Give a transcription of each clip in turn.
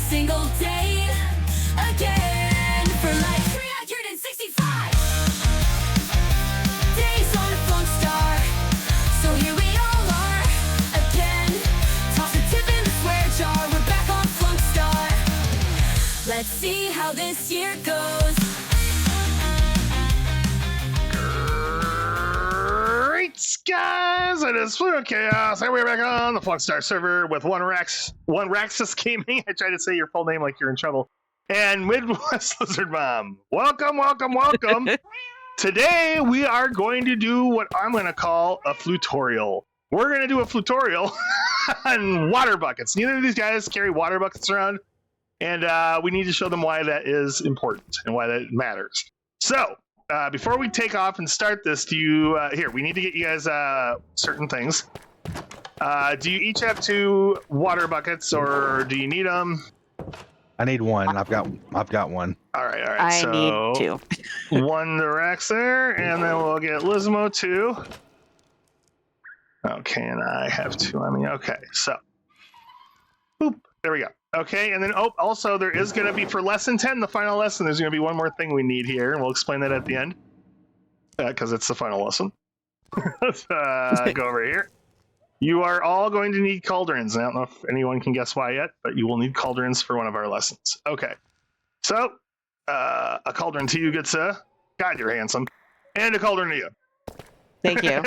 single day again for like 365 days on Flunkstar. So here we all are again. Toss a tip in the swear jar. We're back on Flunkstar. Let's see how this year goes. Great, guys! It is Fluentchaos, and we're back on the Flunkstar server with one Raxus Gaming. I tried to say your full name like you're in trouble. And Midwest Lizard Mom. Welcome, welcome, welcome. Today we are going to do what I'm going to call a Flutorial. We're going to do a Flutorial on water buckets. Neither of these guys carry water buckets around, and we need to show them why that is important and why that matters. So, before we take off and start this, do you here? We need to get you guys certain things. Do you each have 2 water buckets, or do you need them? I need one. I've got one. All right. I so need 2. one to Rax there, and then we'll get Lizmo 2. Okay, and I have 2 on me. Okay, so boop. There we go. Okay, and then also there is going to be, for lesson 10, the final lesson, there's going to be one more thing we need here, and we'll explain that at the end, because it's the final lesson. Let's go over here. You are all going to need cauldrons. I don't know if anyone can guess why yet, but you will need cauldrons for one of our lessons. Okay, so a cauldron to you, good sir. God, you're handsome. And a cauldron to you. Thank you.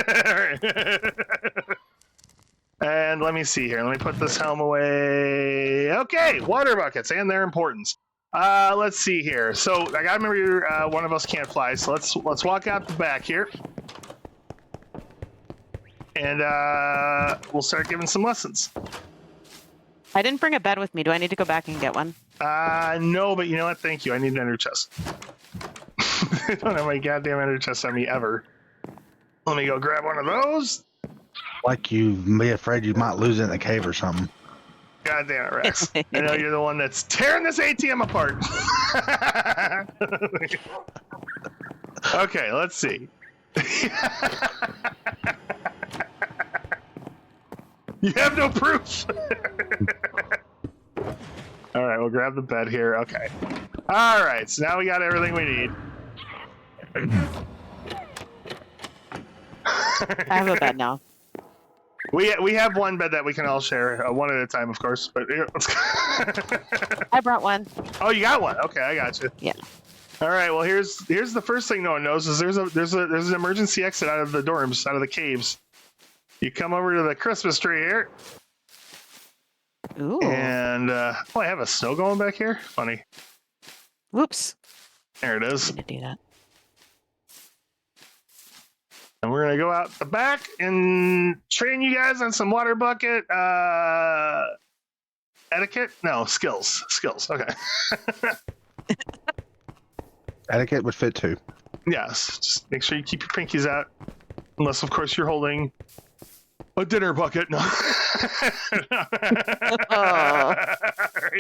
And let me see here. Let me put this helm away. Okay, water buckets and their importance. Let's see here. So I gotta remember one of us can't fly. So let's walk out the back here, and we'll start giving some lessons. I didn't bring a bed with me. Do I need to go back and get one? No, but you know what? Thank you. I need an ender chest. I don't have my goddamn ender chest on me ever. Let me go grab one of those. Like you be afraid you might lose it in the cave or something. God damn it, Rex. I know you're the one that's tearing this ATM apart. Okay, let's see. You have no proof. All right, we'll grab the bed here. Okay. All right, so now we got everything we need. I have a bed now. We have one bed that we can all share, one at a time, of course. But here, let's go. I brought one. Oh, you got one? Okay, I got you. Yeah. All right. Well, here's the first thing no one knows is there's an emergency exit out of the dorms, out of the caves. You come over to the Christmas tree here. Ooh. And I have a snow going back here. Funny. Whoops. There it is. I need to do that. And we're gonna go out the back and train you guys on some water bucket etiquette. No, skills. Okay. Etiquette would fit too. Yes. Just make sure you keep your pinkies out, unless of course you're holding a dinner bucket. No. Oh.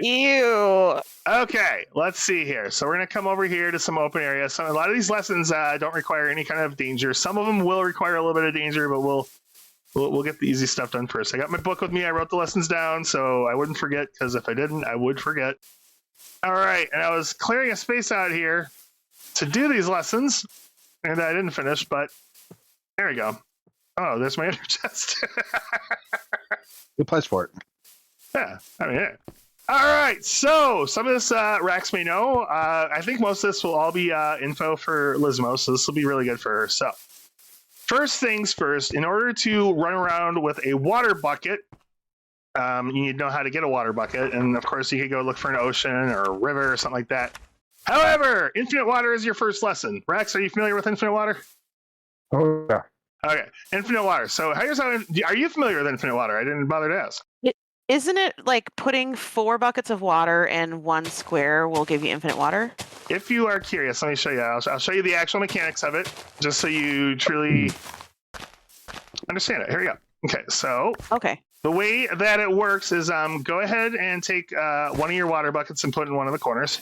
Ew. Okay, let's see here. So we're gonna come over here to some open areas. So a lot of these lessons don't require any kind of danger. Some of them will require a little bit of danger, but we'll get the easy stuff done first. I got my book with me. I wrote the lessons down so I wouldn't forget, because if I didn't, I would forget. All right, and I was clearing a space out here to do these lessons, and I didn't finish, but there we go. Oh, there's my ender chest. Good place for it. Yeah, I mean, yeah. All right, so some of this Rax may know. I think most of this will all be info for Lizmo, so this will be really good for her. So, first things first, in order to run around with a water bucket, you need to know how to get a water bucket, and of course, you could go look for an ocean or a river or something like that. However, infinite water is your first lesson. Rax, are you familiar with infinite water? Oh yeah. Okay, infinite water. So, are you familiar with infinite water? I didn't bother to ask. Isn't it like putting 4 buckets of water in 1 square will give you infinite water? If you are curious, let me show you. I'll show you the actual mechanics of it, just so you truly understand it. Here we go. Okay, so the way that it works is go ahead and take one of your water buckets and put it in one of the corners,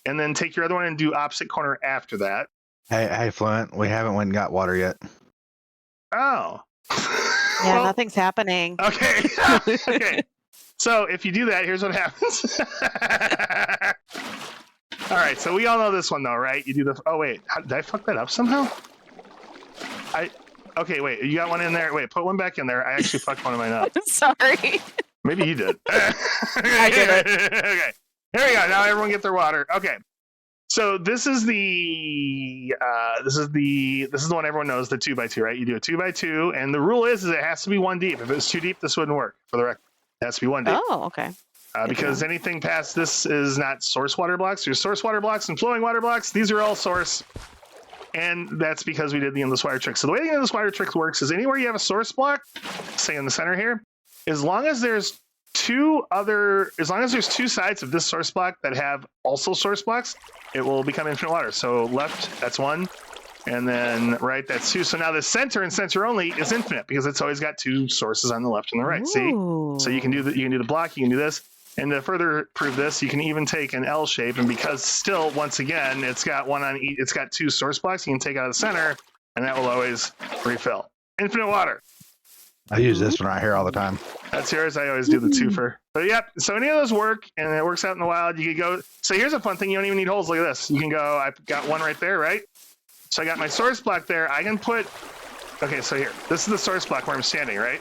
and then take your other one and do opposite corner after that. Hey, Fluent, we haven't went and got water yet. Oh. Yeah, nothing's happening. Okay. Okay. So if you do that, here's what happens. All right, so we all know this one though, right? You do the. Oh wait, did I fuck that up somehow? Okay, wait. You got one in there. Wait, put one back in there. I actually fucked one of mine up. Sorry. Maybe you did. I did it. Okay. Here we go. Now everyone get their water. Okay. So this is the one everyone knows, the 2x2, right? You do a 2x2, and the rule is it has to be 1 deep. If it was 2 deep, this wouldn't work. For the record, it has to be 1 deep. Oh, okay. Because anything past this is not source water blocks. There's source water blocks and flowing water blocks. These are all source. And that's because we did the endless water trick. So the way the endless water trick works is anywhere you have a source block, say in the center here, as long as there's two sides of this source block that have also source blocks, it will become infinite water. So left, that's 1. And then right, that's 2. So now the center and center only is infinite because it's always got 2 sources on the left and the right. Ooh. See? So you can do the block, you can do this. And to further prove this, you can even take an L shape, and because still, once again, it's got one on each, it's got 2 source blocks, you can take out of the center, and that will always refill. Infinite water. I use this one right here all the time. That's yours. I always do the twofer. But yep, so any of those work, and it works out in the wild. You could go. So here's a fun thing: you don't even need holes. Look at this. You can go. I've got one right there, right? So I got my source block there. I can put. Okay, so here, this is the source block where I'm standing, right?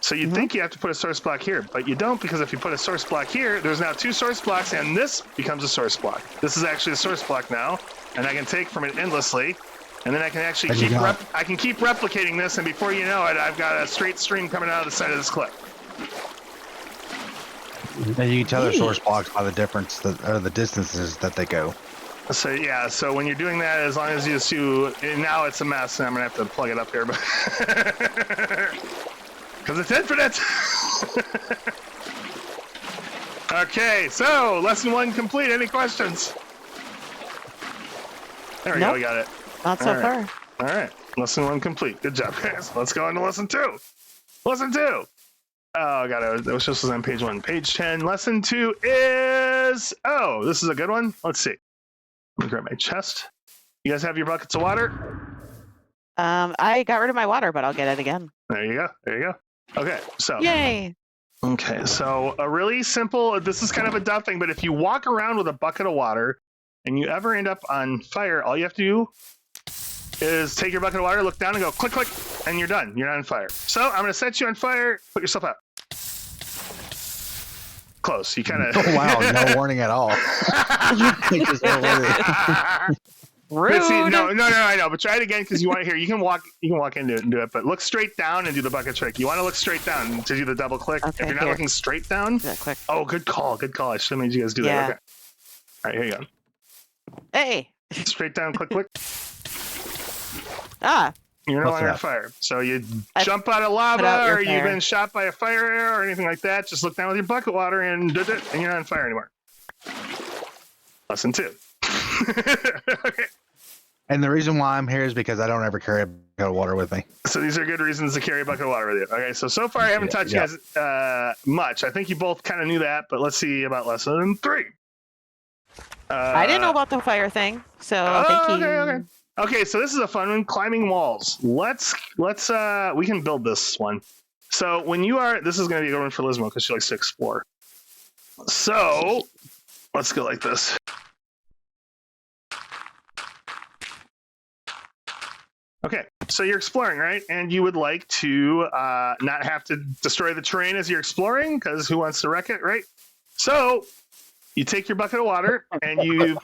So you'd think you have to put a source block here, but you don't, because if you put a source block here, there's now 2 source blocks, and this becomes a source block. This is actually a source block now, and I can take from it endlessly, and then I can actually keep replicating this, and before you know it, I've got a straight stream coming out of the side of this clip. And you can tell their source blocks by the difference or the distances that they go. So yeah, so when you're doing that, as long as you just do, and now it's a mess, and I'm gonna have to plug it up here, but because it's infinite. Okay, so lesson 1 complete. Any questions? There we go. We got it. Not so far. All right, lesson 1 complete. Good job, guys. Let's go on to lesson 2. Lesson 2. Oh god, that was just on page 1. Page 10. Lesson 2 is. Oh, this is a good one. Let's see. Let me grab my chest. You guys have your buckets of water? I got rid of my water, but I'll get it again. There you go. There you go. Okay, so. Yay! Okay, so a really simple, this is kind of a dumb thing, but if you walk around with a bucket of water and you ever end up on fire, all you have to do is take your bucket of water, look down and go click, click, and you're done. You're not on fire. So I'm going to set you on fire. Put yourself out. Close. You kind of. Oh, wow, no warning at all. Rude. See, no, I know, but try it again because you want to hear. You can walk into it and do it, but look straight down and do the bucket trick. You want to look straight down to do the double click. Okay, if you're not looking straight down, quick. Oh, good call. I should have made you guys do that. Okay. All right, here you go. Hey. Straight down, click, click. Ah. You're no longer on fire. So you jump out of lava, or you've been shot by a fire arrow or anything like that. Just look down with your bucket water and you're not on fire anymore. Lesson 2. Okay. And the reason why I'm here is because I don't ever carry a bucket of water with me. So these are good reasons to carry a bucket of water with you. Okay, so far I haven't touched you guys much. I think you both kind of knew that, but let's see about lesson 3. I didn't know about the fire thing, so thank you. Okay, so this is a fun one, climbing walls. Let's we can build this one. So when you are, this is going to be a good one for Lizmo because she likes to explore. So let's go like this. Okay, so you're exploring, right? And you would like to not have to destroy the terrain as you're exploring, because who wants to wreck it, right? So you take your bucket of water and you,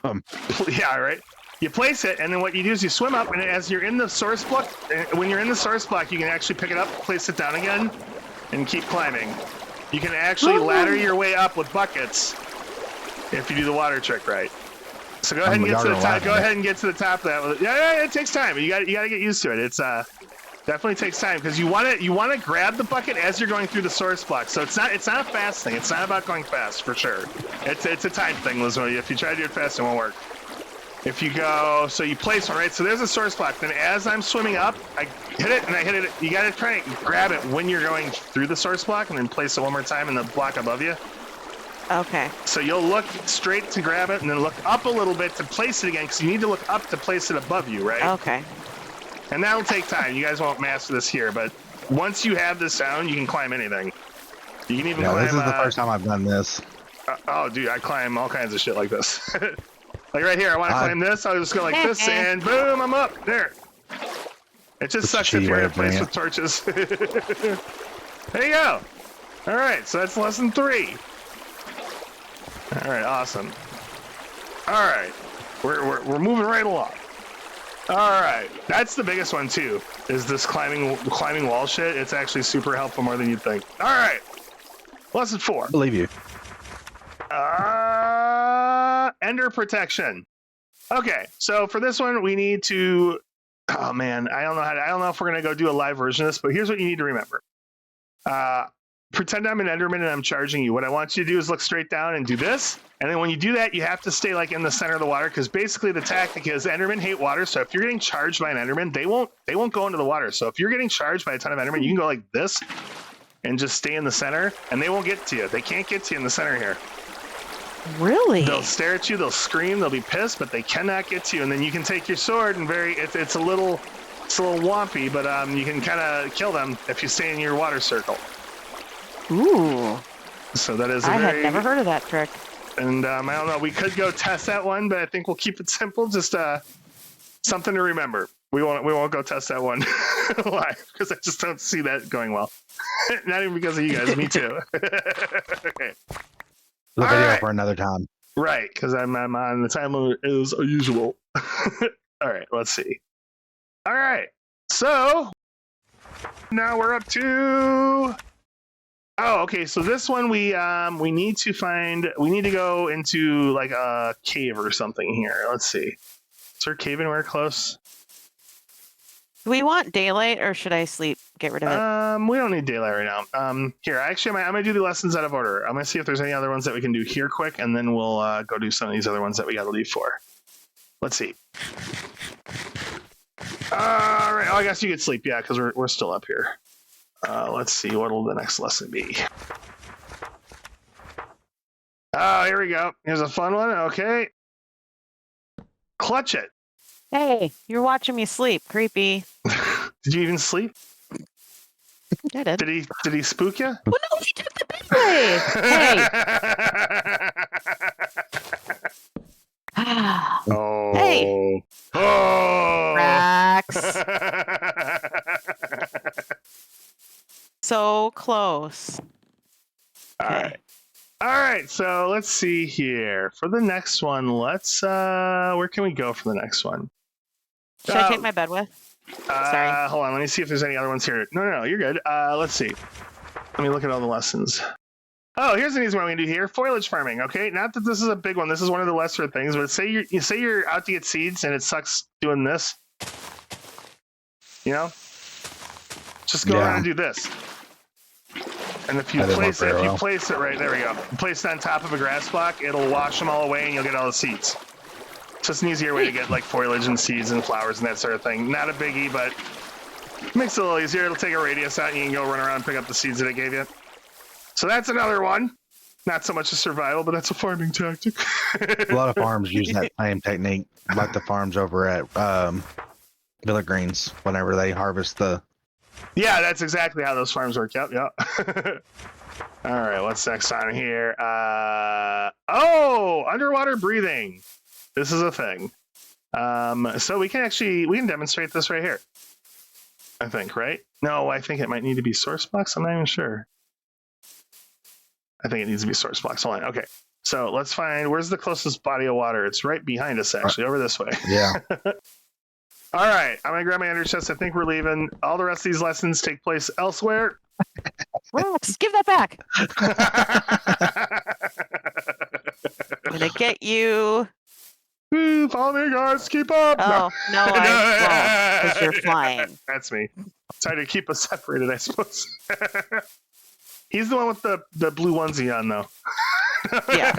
you place it, and then what you do is you swim up, and as you're in the source block, when you're in the source block, you can actually pick it up, place it down again, and keep climbing. You can actually ladder your way up with buckets if you do the water trick right. So go ahead and get to the top. Go ahead and get to the top of that. Yeah, it takes time. You got to get used to it. It's definitely takes time because you want to grab the bucket as you're going through the source block. So it's not a fast thing. It's not about going fast for sure. It's a time thing, Lizmo. If you try to do it fast, it won't work. If you go, so you place one, right? So there's a source block. Then as I'm swimming up, I hit it and I hit it. You got to try and grab it when you're going through the source block, and then place it one more time in the block above you. Okay. So you'll look straight to grab it and then look up a little bit to place it again because you need to look up to place it above you, right? Okay. And that'll take time. You guys won't master this here, but once you have this down, you can climb anything. You can even Yeah, climb. this is the first time I've done this. Oh, dude, I climb all kinds of shit like this. Like right here, I want to climb this. I'll just go like this, and boom, I'm up there. It just sucks if you're in a place with torches. There you go. All right, so that's lesson 3. All right, awesome. All right, we're moving right along. All right, that's the biggest one too. Is this climbing wall shit? It's actually super helpful, more than you'd think. All right, lesson 4. I believe you. Ender protection. Okay, so for this one, we need to. Oh man, I don't know if we're gonna go do a live version of this, but here's what you need to remember. Pretend I'm an Enderman and I'm charging you. What I want you to do is look straight down and do this. And then when you do that, you have to stay like in the center of the water, because basically the tactic is Endermen hate water. So if you're getting charged by an Enderman, they won't go into the water. So if you're getting charged by a ton of Endermen, you can go like this and just stay in the center, and they won't get to you. They can't get to you in the center here. Really? They'll stare at you, they'll scream, they'll be pissed, but they cannot get to you. And then you can take your sword and it's a little wompy, but you can kind of kill them if you stay in your water circle. Ooh. So that is I had never heard of that trick. And I don't know, we could go test that one, but I think we'll keep it simple. Just something to remember. We won't go test that one live, because I just don't see that going well. Not even because of you guys, me too. Okay. The video for another time. Right, because I'm on the time limit as usual. All right, let's see. All right, so now we're up to. Oh, okay. So this one we need to go into like a cave or something here. Let's see. Is there a cave anywhere close? Do we want daylight, or should I sleep? Get rid of it. We don't need daylight right now. Here, actually, I'm gonna do the lessons out of order. I'm gonna see if there's any other ones that we can do here quick, and then we'll go do some of these other ones that we got to leave for. Let's see. All right. Oh, I guess you could sleep, yeah, because we're still up here. Let's see, what'll the next lesson be? Oh, here we go. Here's a fun one. Okay. Clutch it. Hey, you're watching me sleep. Creepy. Did you even sleep? I did. Did he spook you? Well, no, he took the bed away. Hey. Oh. Hey. Oh. Rax. So close. Okay. All right, so let's see here. For the next one, let's where can we go for the next one? Should I take my bed with? Sorry. Hold on, let me see if there's any other ones here. No, you're good. Let's see. Let me look at all the lessons. Oh, here's an easy one we can do here. Foliage farming, okay? Not that this is a big one. This is one of the lesser things, but say you're out to get seeds and it sucks doing this. You know? Just go around and do this. And if you place it right, there we go. You place it on top of a grass block, it'll wash them all away and you'll get all the seeds. It's just an easier way to get like foliage and seeds and flowers and that sort of thing. Not a biggie, but it makes it a little easier. It'll take a radius out and you can go run around and pick up the seeds that it gave you. So that's another one. Not so much a survival, but that's a farming tactic. A lot of farms use that same technique, like the farms over at Villa Greens, whenever they harvest the... Yeah, that's exactly how those farms work. Yep. All right, what's next on here? Underwater breathing. This is a thing. So we can demonstrate this right here. I think, right? No, I think it might need to be source blocks. I'm not even sure. I think it needs to be source blocks. Hold on. Okay. So let's find, where's the closest body of water? It's right behind us, actually, over this way. Yeah. All right. I'm going to grab my ender chest. I think we're leaving. All the rest of these lessons take place elsewhere. Rax, give that back. I'm going to get you. Ooh, follow me, guys. Keep up. Oh, no, I won't, because you're flying. That's me. Trying to keep us separated, I suppose. He's the one with the blue onesie on, though. Yeah.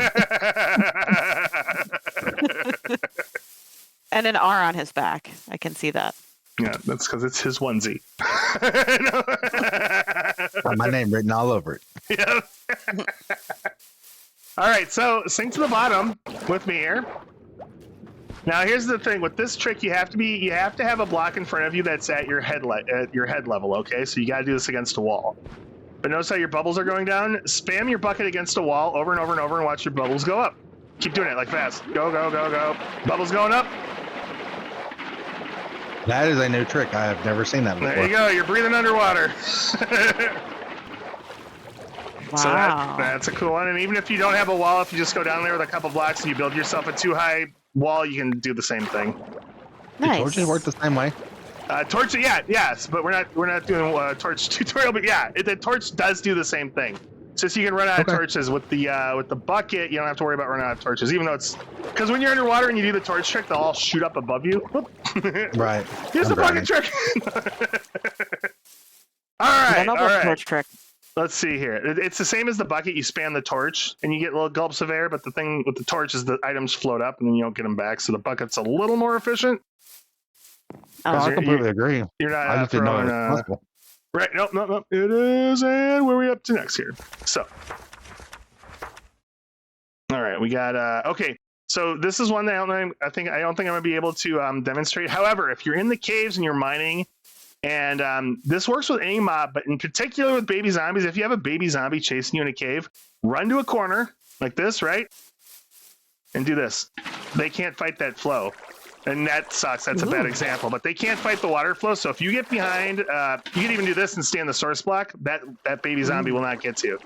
And an R on his back. I can see that. Yeah, that's because it's his onesie. My name written all over it. Yeah. All right, so sink to the bottom with me here. Now, here's the thing with this trick: you have to have a block in front of you that's at your head level. Okay, so you got to do this against a wall. But notice how your bubbles are going down? Spam your bucket against a wall over and over and over and watch your bubbles go up. Keep doing it like fast. Go, go, go, go. Bubbles going up. That is a new trick. I have never seen that before. There you go. You're breathing underwater. Wow. So that's a cool one. And even if you don't have a wall, if you just go down there with a couple blocks and you build yourself a too high wall, you can do the same thing. Nice. Do torches work the same way? Torch, yes, but we're not doing a torch tutorial. But yeah, the torch does do the same thing. It's just you can run out of torches with the bucket. You don't have to worry about running out of torches, even though it's because when you're underwater and you do the torch trick, they'll all shoot up above you. Right. Here's the bucket trick. All right. All right. Torch trick. Let's see here. It's the same as the bucket. You spam the torch and you get little gulps of air, but the thing with the torch is the items float up and then you don't get them back. So the bucket's a little more efficient. Oh, I completely agree. You're not I just didn't know it was possible. Right. Nope. It is. And where are we up to next here? So. All right. We got, okay. So this is one that I don't think I'm going to be able to demonstrate. However, if you're in the caves and you're mining, and this works with any mob, but in particular with baby zombies, if you have a baby zombie chasing you in a cave, run to a corner like this, right? And do this. They can't fight that flow. And that sucks. That's a bad example. But they can't fight the water flow. So if you get behind, you can even do this and stay in the source block. That baby zombie will not get to you.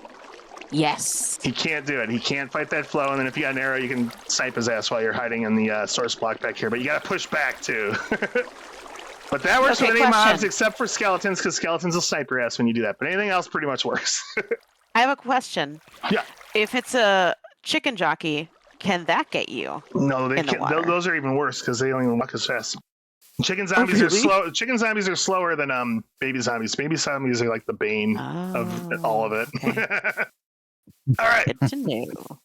Yes. He can't do it. He can't fight that flow. And then if you got an arrow, you can snipe his ass while you're hiding in the source block back here. But you got to push back, too. But that works with any mobs except for skeletons, because skeletons will snipe your ass when you do that. But anything else pretty much works. I have a question. Yeah. If it's a chicken jockey, can that get you? No, they can't. Those are even worse because they don't even walk as fast. Chicken zombies are slow. Chicken zombies are slower than baby zombies. Baby zombies are like the bane of all of it. Okay. All right. Good to know.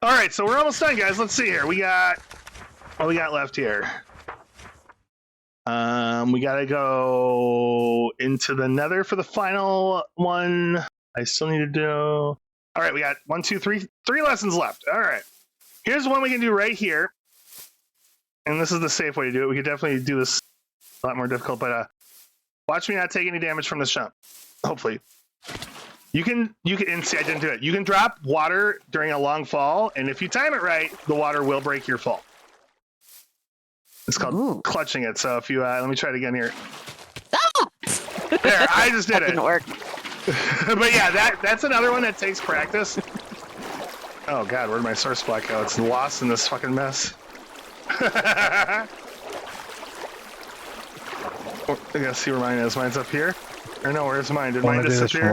All right, so we're almost done, guys. Let's see here. What we got left here? We gotta go into the nether for the final one. I still need to do. All right, we got 1, 2, 3 lessons left. All right, here's one we can do right here, and this is the safe way to do it. We could definitely do this a lot more difficult, but watch me not take any damage from this jump. Hopefully, you can. And see, I didn't do it. You can drop water during a long fall, and if you time it right, the water will break your fall. It's called clutching it. So if you let me try it again here. Ah! There, I just did That didn't work. But yeah, that's another one that takes practice. Oh god, where'd my source block go? It's lost in this fucking mess. I gotta see where mine is. Mine's up here. Or no, where's mine? Did mine disappear?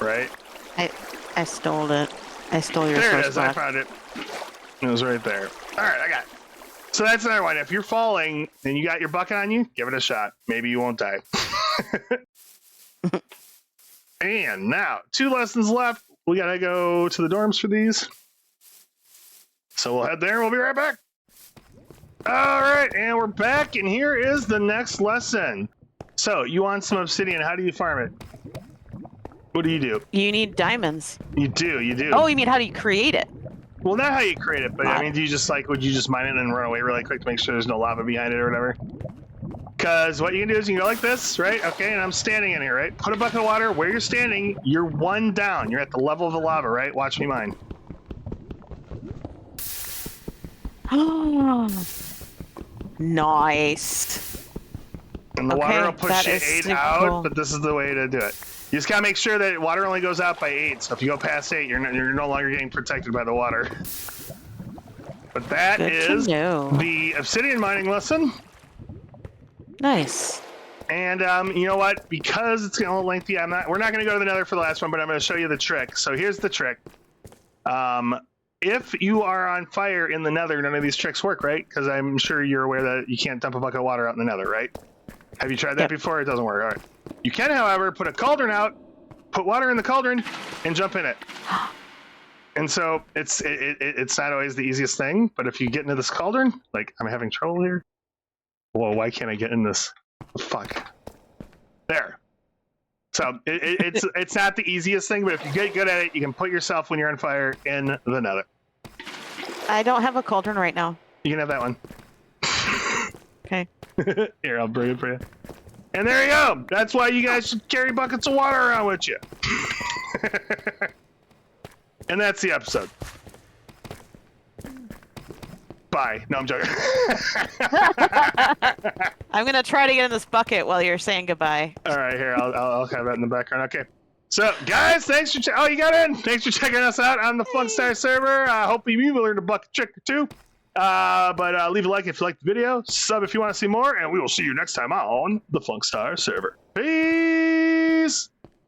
Right. I stole it. I stole your source block. There it is. I found it. It was right there. All right, I got it. So that's another one. If you're falling and you got your bucket on you, give it a shot. Maybe you won't die. And now, 2 lessons left. We gotta go to the dorms for these. So we'll head there and we'll be right back. All right, and we're back, and here is the next lesson. So you want some obsidian? How do you farm it? What do you do? You need diamonds. You do. Oh, you mean how do you create it? Well, not how you create it, but I mean, do you just would you just mine it and run away really quick to make sure there's no lava behind it or whatever? Because what you can do is you can go like this, right? Okay, and I'm standing in here, right? Put a bucket of water where you're standing. You're 1 down. You're at the level of the lava, right? Watch me mine. Nice. And the water will push you 8 out, but this is the way to do it. You just gotta make sure that water only goes out by 8. So if you go past 8, you're no longer getting protected by the water. But that is the obsidian mining lesson. Nice. And you know what? Because it's a little lengthy, we're not gonna go to the nether for the last one, but I'm gonna show you the trick. So here's the trick. If you are on fire in the nether, none of these tricks work, right? Because I'm sure you're aware that you can't dump a bucket of water out in the nether, right? Have you tried that before? It doesn't work. All right. You can, however, put a cauldron out, put water in the cauldron, and jump in it. And so it's not always the easiest thing, but if you get into this cauldron, like I'm having trouble here. Whoa, why can't I get in this? Fuck. There. So it's not the easiest thing, but if you get good at it, you can put yourself when you're on fire in the nether. I don't have a cauldron right now. You can have that one. Okay. Here, I'll bring it for you. And there you go. That's why you guys should carry buckets of water around with you. And that's the episode. Bye. No, I'm joking. I'm gonna try to get in this bucket while you're saying goodbye. All right, here. I'll have that in the background. Okay. So, guys, thanks for oh, you got in. Thanks for checking us out on the Flunkstar server. Hopefully, you learned a bucket trick or two. But leave a like if you liked the video, sub if you want to see more, and we will see you next time on the Flunkstar server. Peace.